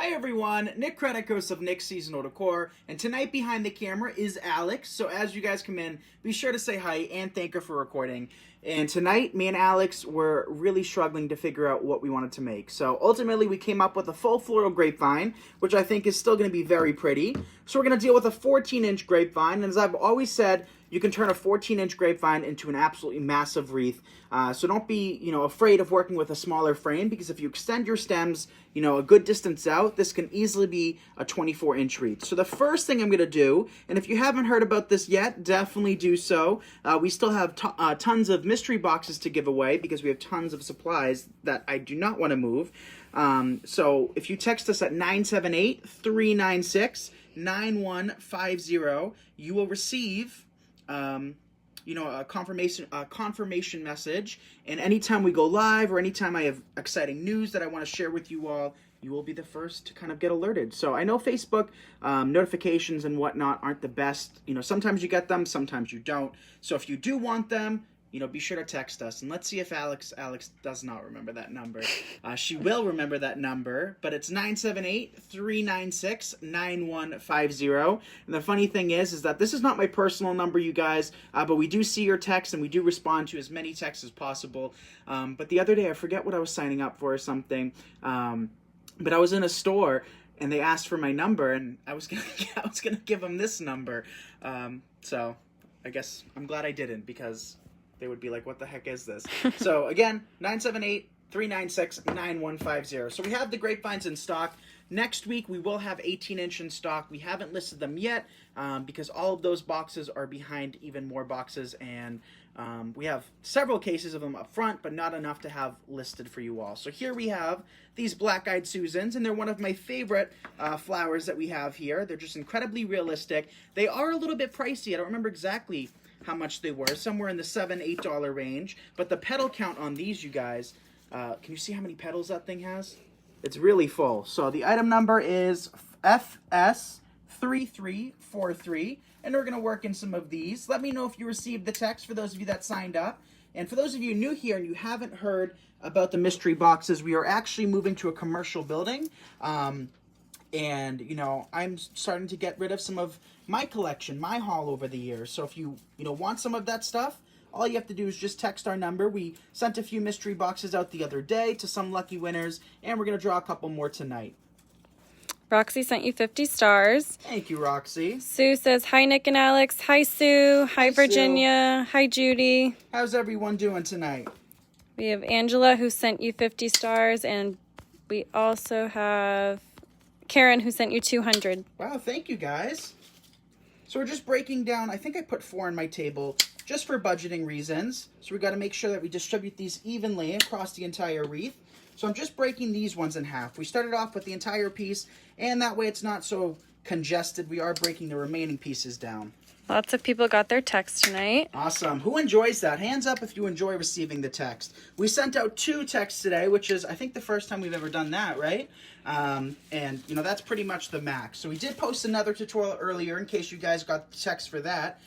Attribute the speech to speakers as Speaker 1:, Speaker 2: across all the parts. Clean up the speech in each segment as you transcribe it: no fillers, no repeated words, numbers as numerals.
Speaker 1: Hi everyone, Nick Kretikos of Nick's Seasonal Decor, and tonight behind the camera is Alex. So as you guys come in, be sure to say hi and thank her for recording. And tonight, me and Alex were really struggling to figure out what we wanted to make. So ultimately, we came up with a full floral grapevine, which I think is still going to be very pretty. So we're going to deal with a 14-inch grapevine, and as I've always said, you can turn a 14-inch grapevine into an absolutely massive wreath. So don't be, afraid of working with a smaller frame, because if you extend your stems, a good distance out, this can easily be a 24-inch wreath. So the first thing I'm going to do, and if you haven't heard about this yet, definitely do so. We still have tons of mystery boxes to give away because we have tons of supplies that I do not want to move. So if you text us at 978-396-9150, you will receive a confirmation message, and anytime we go live or anytime I have exciting news that I want to share with you all, you will be the first to kind of get alerted. So I know Facebook notifications and whatnot aren't the best. Sometimes you get them, sometimes you don't. So if you do want them, be sure to text us. And let's see if Alex does not remember that number. She will remember that number, but it's 978-396-9150. And the funny thing is that this is not my personal number, you guys, but we do see your texts and we do respond to as many texts as possible. But the other day, I forget what I was signing up for or something, but I was in a store and they asked for my number, and I was gonna give them this number. So I guess I'm glad I didn't, because they would be like, what the heck is this? So again, 978-396-9150. So we have the grapevines in stock. Next week, we will have 18-inch in stock. We haven't listed them yet because all of those boxes are behind even more boxes, and we have several cases of them up front, but not enough to have listed for you all. So here we have these Black-Eyed Susans, and they're one of my favorite flowers that we have here. They're just incredibly realistic. They are a little bit pricey. I don't remember exactly how much they were, somewhere in the $7-8 range, but the petal count on these, you guys, can you see how many petals that thing has? It's really full. So the item number is FS3343, and we're going to work in some of these. Let me know if you received the text for those of you that signed up. And for those of you new here and you haven't heard about the mystery boxes, we are actually moving to a commercial building. And, I'm starting to get rid of some of my collection, my haul over the years. So if you, want some of that stuff, all you have to do is just text our number. We sent a few mystery boxes out the other day to some lucky winners, and we're going to draw a couple more tonight.
Speaker 2: Roxy sent you 50 stars.
Speaker 1: Thank you, Roxy.
Speaker 2: Sue says, hi, Nick and Alex. Hi, Sue. Hi, Virginia.
Speaker 1: Sue.
Speaker 2: Hi, Judy.
Speaker 1: How's everyone doing tonight?
Speaker 2: We have Angela, who sent you 50 stars, and we also have Karen, who sent you 200.
Speaker 1: Wow, thank you, guys. So we're just breaking down, I think I put 4 on my table just for budgeting reasons. So we got to make sure that we distribute these evenly across the entire wreath. So I'm just breaking these ones in half. We started off with the entire piece, and that way it's not so congested. We are breaking the remaining pieces down.
Speaker 2: Lots of people got their text tonight.
Speaker 1: Awesome. Who enjoys that? Hands up if you enjoy receiving the text. We sent out 2 texts today, which is, I think, the first time we've ever done that, right? And, that's pretty much the max. So we did post another tutorial earlier in case you guys got the text for that.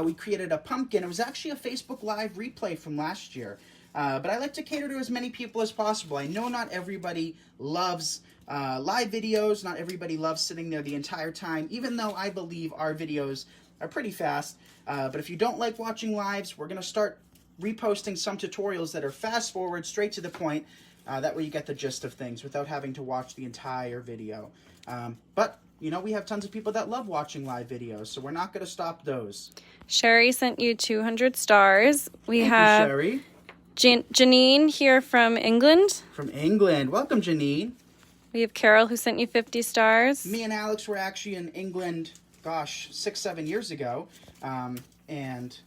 Speaker 1: We created a pumpkin. It was actually a Facebook Live replay from last year. But I like to cater to as many people as possible. I know not everybody loves live videos. Not everybody loves sitting there the entire time, even though I believe our videos are pretty fast. But if you don't like watching lives, we're going to start reposting some tutorials that are fast forward, straight to the point. That way you get the gist of things without having to watch the entire video. But we have tons of people that love watching live videos, so we're not going to stop those.
Speaker 2: Sherry sent you 200 stars.
Speaker 1: Thank you, Sherry.
Speaker 2: Janine here from England.
Speaker 1: From England. Welcome, Janine.
Speaker 2: We have Carol, who sent you 50 stars.
Speaker 1: Me and Alex were actually in England, 6-7 years ago, and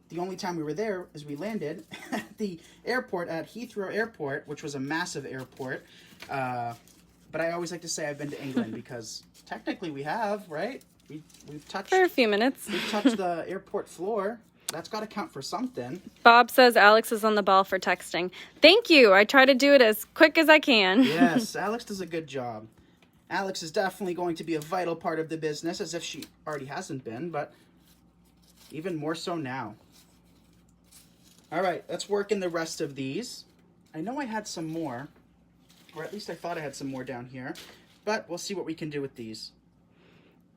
Speaker 1: the only time we were there is we landed at the airport at Heathrow Airport, which was a massive airport. But I always like to say I've been to England because technically we have, right? We've touched
Speaker 2: for a few minutes.
Speaker 1: We've touched the airport floor. That's got to count for something.
Speaker 2: Bob says Alex is on the ball for texting. Thank you. I try to do it as quick as I can.
Speaker 1: Yes, Alex does a good job. Alex is definitely going to be a vital part of the business, as if she already hasn't been, but even more so now. All right, let's work in the rest of these. I know I had some more, or at least I thought I had some more down here. but we'll see what we can do with these.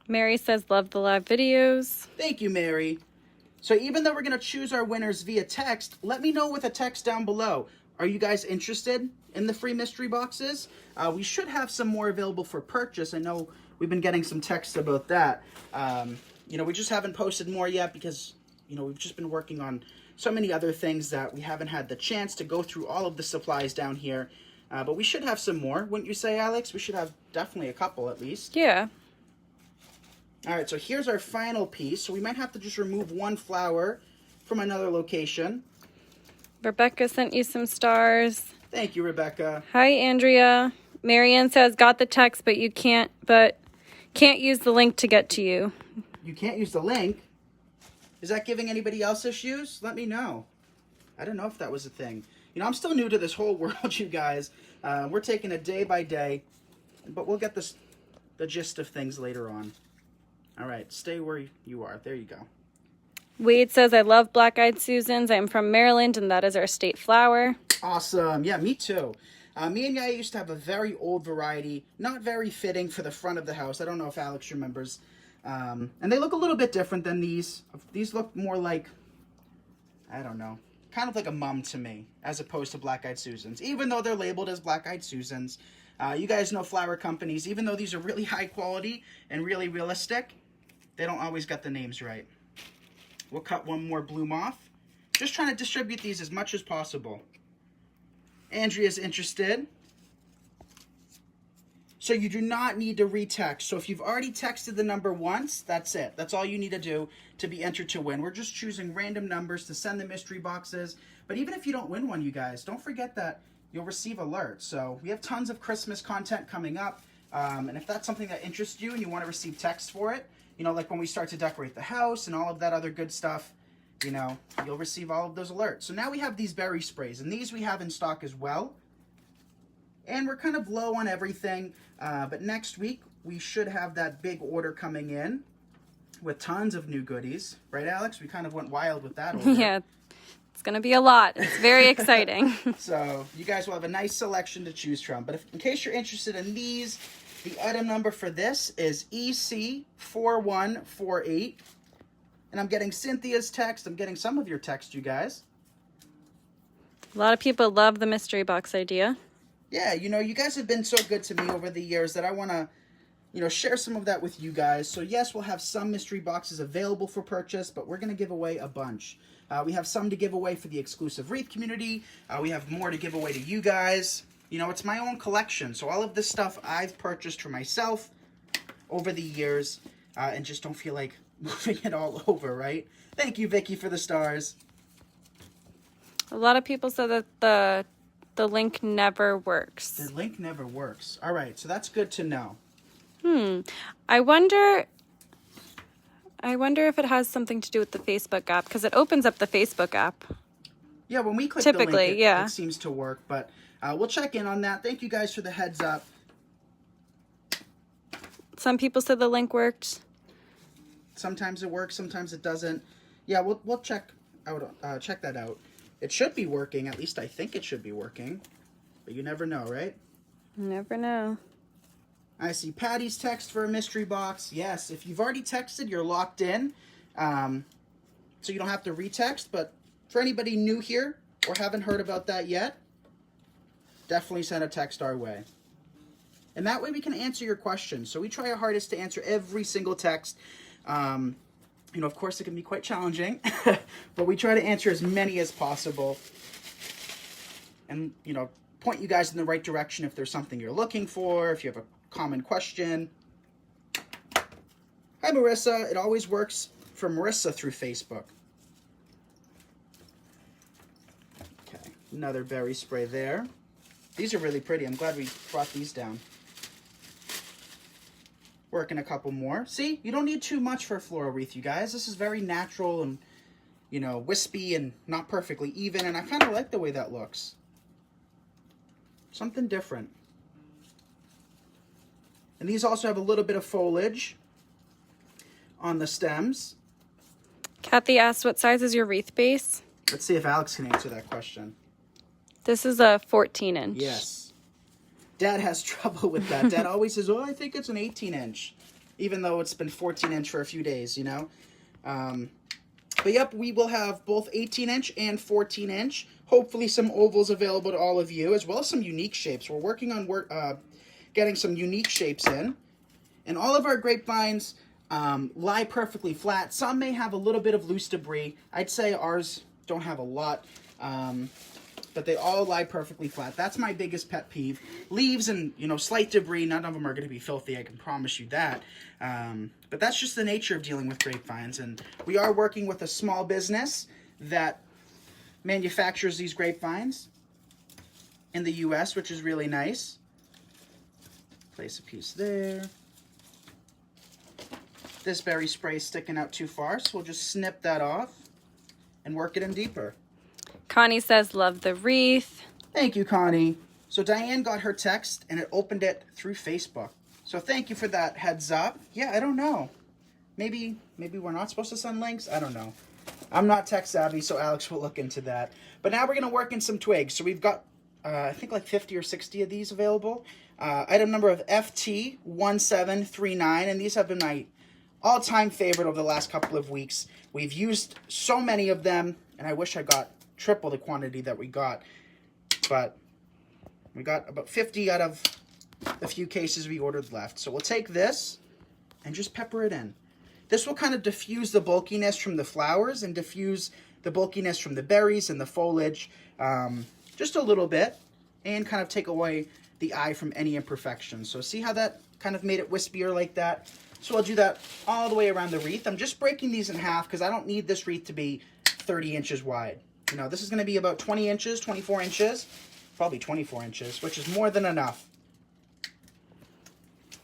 Speaker 2: Mary says, love the live videos.
Speaker 1: Thank you, Mary. So even though we're going to choose our winners via text, let me know with a text down below. Are you guys interested in the free mystery boxes? We should have some more available for purchase. I know we've been getting some texts about that. You know, we just haven't posted more yet because, you know, we've just been working on so many other things that we haven't had the chance to go through all of the supplies down here. But we should have some more, wouldn't you say, Alex? We should have definitely a couple at least.
Speaker 2: Yeah.
Speaker 1: All right, so here's our final piece. So we might have to just remove one flower from another location.
Speaker 2: Rebecca sent you some stars.
Speaker 1: Thank you, Rebecca.
Speaker 2: Hi, Andrea. Marianne says, got the text, but can't use the link to get to you.
Speaker 1: You can't use the link? Is that giving anybody else issues? Let me know. I don't know if that was a thing. You know, I'm still new to this whole world, you guys. We're taking it day by day, but we'll get the gist of things later on. All right, stay where you are. There you go.
Speaker 2: Wade says, I love black-eyed Susans. I'm from Maryland, and that is our state flower.
Speaker 1: Awesome. Yeah, me too. Me and Yaya used to have a very old variety, not very fitting for the front of the house. I don't know if Alex remembers. And they look a little bit different than these. These look more like, I don't know, kind of like a mum to me, as opposed to black-eyed Susans. Even though they're labeled as black-eyed Susans, you guys know flower companies, even though these are really high quality and really realistic, they don't always get the names right. We'll cut one more bloom off. Just trying to distribute these as much as possible. Andrea's interested. So you do not need to retext. So if you've already texted the number once, that's it. That's all you need to do to be entered to win. We're just choosing random numbers to send the mystery boxes. But even if you don't win one, you guys, don't forget that you'll receive alerts. So we have tons of Christmas content coming up. And if that's something that interests you and you want to receive text for it, you know, like when we start to decorate the house and all of that other good stuff, you know, you'll receive all of those alerts. So now we have these berry sprays, and these we have in stock as well. And we're kind of low on everything, but next week we should have that big order coming in with tons of new goodies. Right, Alex? We kind of went wild with that order.
Speaker 2: Yeah, it's going to be a lot. It's very exciting.
Speaker 1: So you guys will have a nice selection to choose from. But in case you're interested in these, the item number for this is EC4148. And I'm getting Cynthia's text. I'm getting some of your text, you guys.
Speaker 2: A lot of people love the mystery box idea.
Speaker 1: Yeah, you know, you guys have been so good to me over the years that I want to, you know, share some of that with you guys. So yes, we'll have some mystery boxes available for purchase, but we're going to give away a bunch. We have some to give away for the exclusive Wreath community. We have more to give away to you guys. You know, it's my own collection. So all of this stuff I've purchased for myself over the years and just don't feel like moving it all over, right? Thank you, Vicky, for the stars.
Speaker 2: A lot of people said that the link never works.
Speaker 1: The link never works. All right, so that's good to know.
Speaker 2: I wonder if it has something to do with the Facebook app, because it opens up the Facebook app.
Speaker 1: Yeah, when we click
Speaker 2: Typically,
Speaker 1: the link,
Speaker 2: yeah.
Speaker 1: It seems to work, but we'll check in on that. Thank you guys for the heads up.
Speaker 2: Some people said the link worked.
Speaker 1: Sometimes it works, sometimes it doesn't. Yeah, we'll check that out. It should be working. At least I think it should be working. But you never know, right?
Speaker 2: Never know.
Speaker 1: I see Patty's text for a mystery box. Yes, if you've already texted, you're locked in. So you don't have to retext. But for anybody new here or haven't heard about that yet, definitely send a text our way. And that way we can answer your questions. So we try our hardest to answer every single text. You know, of course, it can be quite challenging, but we try to answer as many as possible and, you know, point you guys in the right direction if there's something you're looking for, if you have a common question. Hi, Marissa. It always works for Marissa through Facebook. Okay, another berry spray there. These are really pretty. I'm glad we brought these down. Working a couple more. See, you don't need too much for a floral wreath, you guys. This is very natural and, you know, wispy and not perfectly even, and I kind of like the way that looks. Something different. And these also have a little bit of foliage on the stems.
Speaker 2: Kathy asked, what size is your wreath base?
Speaker 1: Let's see if Alex can answer that question.
Speaker 2: This is a 14-inch.
Speaker 1: Yes. Dad has trouble with that. Dad always says, oh, I think it's an 18-inch, even though it's been 14-inch for a few days, you know? But yep, we will have both 18-inch and 14-inch. Hopefully some ovals available to all of you, as well as some unique shapes. We're working on getting some unique shapes in. And all of our grapevines lie perfectly flat. Some may have a little bit of loose debris. I'd say ours don't have a lot, but they all lie perfectly flat. That's my biggest pet peeve. Leaves and, you know, slight debris, none of them are going to be filthy, I can promise you that. But that's just the nature of dealing with grapevines. And we are working with a small business that manufactures these grapevines in the U.S., which is really nice. Place a piece there. This berry spray is sticking out too far, so we'll just snip that off and work it in deeper.
Speaker 2: Connie says, love the wreath.
Speaker 1: Thank you, Connie. So Diane got her text, and it opened it through Facebook. So thank you for that heads up. Yeah, I don't know. Maybe we're not supposed to send links? I don't know. I'm not tech savvy, so Alex will look into that. But now we're going to work in some twigs. So we've got, I think, like 50 or 60 of these available. Item number of FT1739, and these have been my all-time favorite over the last couple of weeks. We've used so many of them, and I wish I got triple the quantity that we got. But we got about 50 out of the few cases we ordered left. So we'll take this and just pepper it in. This will kind of diffuse the bulkiness from the flowers and diffuse the bulkiness from the berries and the foliage just a little bit, and kind of take away the eye from any imperfections. So see how that kind of made it wispier like that? So I'll do that all the way around the wreath. I'm just breaking these in half because I don't need this wreath to be 30 inches wide. You know, this is going to be about 20 inches, 24 inches, probably 24 inches, which is more than enough.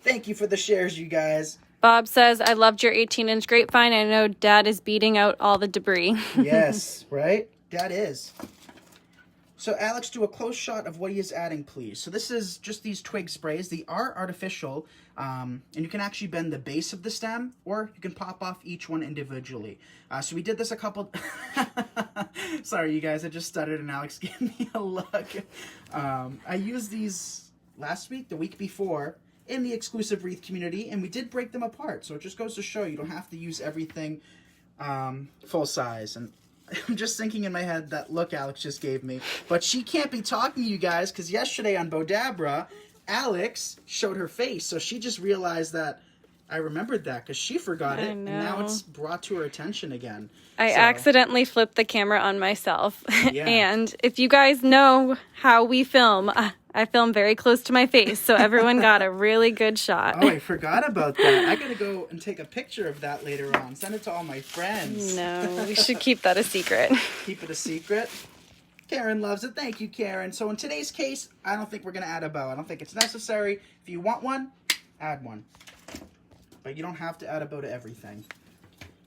Speaker 1: Thank you for the shares, you guys.
Speaker 2: Bob says, I loved your 18-inch grapevine. I know Dad is beating out all the debris.
Speaker 1: Yes, right? Dad is. So Alex, do a close shot of what he is adding, please. So this is just these twig sprays. They are artificial, and you can actually bend the base of the stem, or you can pop off each one individually. So we did this a couple... Sorry, you guys, I just stuttered and Alex gave me a look. I used these last week, the week before, in the exclusive wreath community, and we did break them apart. So it just goes to show you don't have to use everything full size. And I'm just thinking in my head that look Alex just gave me. But she can't be talking to you guys because yesterday on Bodabra, Alex showed her face. So she just realized that I remembered that because she forgot it. And now it's brought to her attention again.
Speaker 2: I accidentally flipped the camera on myself.
Speaker 1: Yeah.
Speaker 2: And if you guys know how we film, I film very close to my face. So everyone got a really good shot.
Speaker 1: Oh, I forgot about that. I got to go and take a picture of that later on. Send it to all my friends.
Speaker 2: No, we should keep that a secret.
Speaker 1: Keep it a secret. Karen loves it. Thank you, Karen. So in today's case, I don't think we're going to add a bow. I don't think it's necessary. If you want one, add one. But you don't have to add a bow to everything.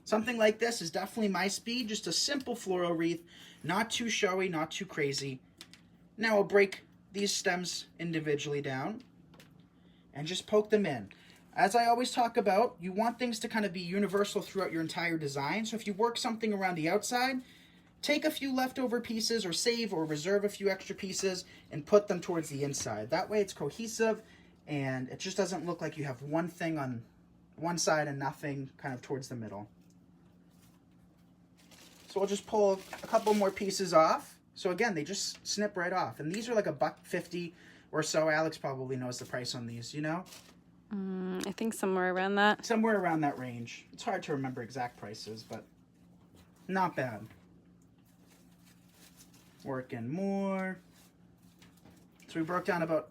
Speaker 1: Something like this is definitely my speed. Just a simple floral wreath. Not too showy, not too crazy. Now I'll break these stems individually down and just poke them in. As I always talk about, you want things to kind of be universal throughout your entire design. So if you work something around the outside, take a few leftover pieces or save or reserve a few extra pieces and put them towards the inside. That way it's cohesive and it just doesn't look like you have one thing on one side and nothing kind of towards the middle. So we'll just pull a couple more pieces off. So again, they just snip right off. And these are like $1.50 or so. Alex probably knows the price on these, you know?
Speaker 2: I think somewhere around that.
Speaker 1: Somewhere around that range. It's hard to remember exact prices, but not bad. Working more. So we broke down about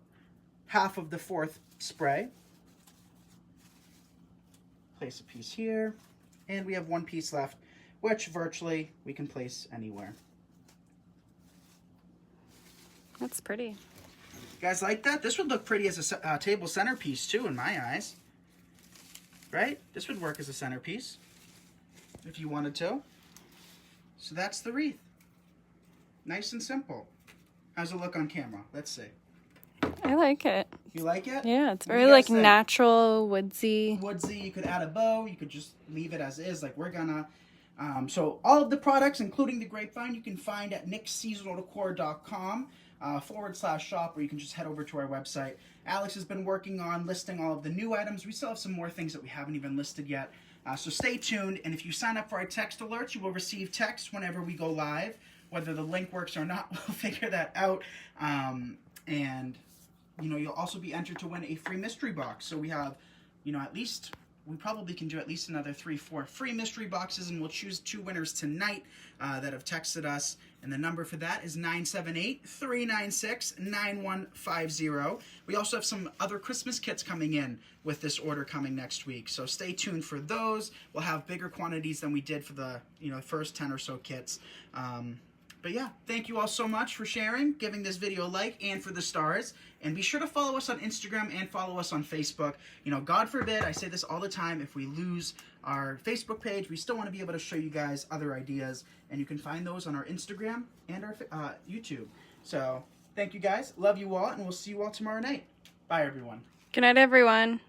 Speaker 1: half of the fourth spray. Place a piece here. And we have one piece left, which virtually we can place anywhere.
Speaker 2: That's pretty.
Speaker 1: You guys like that? This would look pretty as a table centerpiece too in my eyes. Right? This would work as a centerpiece if you wanted to. So that's the wreath. Nice and simple. How's it look on camera? Let's see.
Speaker 2: I like it.
Speaker 1: You like it?
Speaker 2: Yeah, it's very like natural, woodsy.
Speaker 1: Woodsy. You could add a bow. You could just leave it as is like we're gonna. So all of the products, including the grapevine, you can find at nixseasonaldecor.com. /shop, or you can just head over to our website. Alex has been working on listing all of the new items. We still have some more things that we haven't even listed yet. So stay tuned, and if you sign up for our text alerts, you will receive texts whenever we go live. Whether the link works or not, we'll figure that out. And, you know, you'll also be entered to win a free mystery box. So we have, you know, at least... we probably can do at least another 3-4 free mystery boxes, and we'll choose 2 winners tonight that have texted us. And the number for that is 978-396-9150. We also have some other Christmas kits coming in with this order coming next week. So stay tuned for those. We'll have bigger quantities than we did for the, you know, first 10 or so kits. But yeah, thank you all so much for sharing, giving this video a like, and for the stars. And be sure to follow us on Instagram and follow us on Facebook. You know, God forbid, I say this all the time, if we lose our Facebook page, we still want to be able to show you guys other ideas. And you can find those on our Instagram and our YouTube. So, thank you guys. Love you all, and we'll see you all tomorrow night. Bye, everyone.
Speaker 2: Good night, everyone.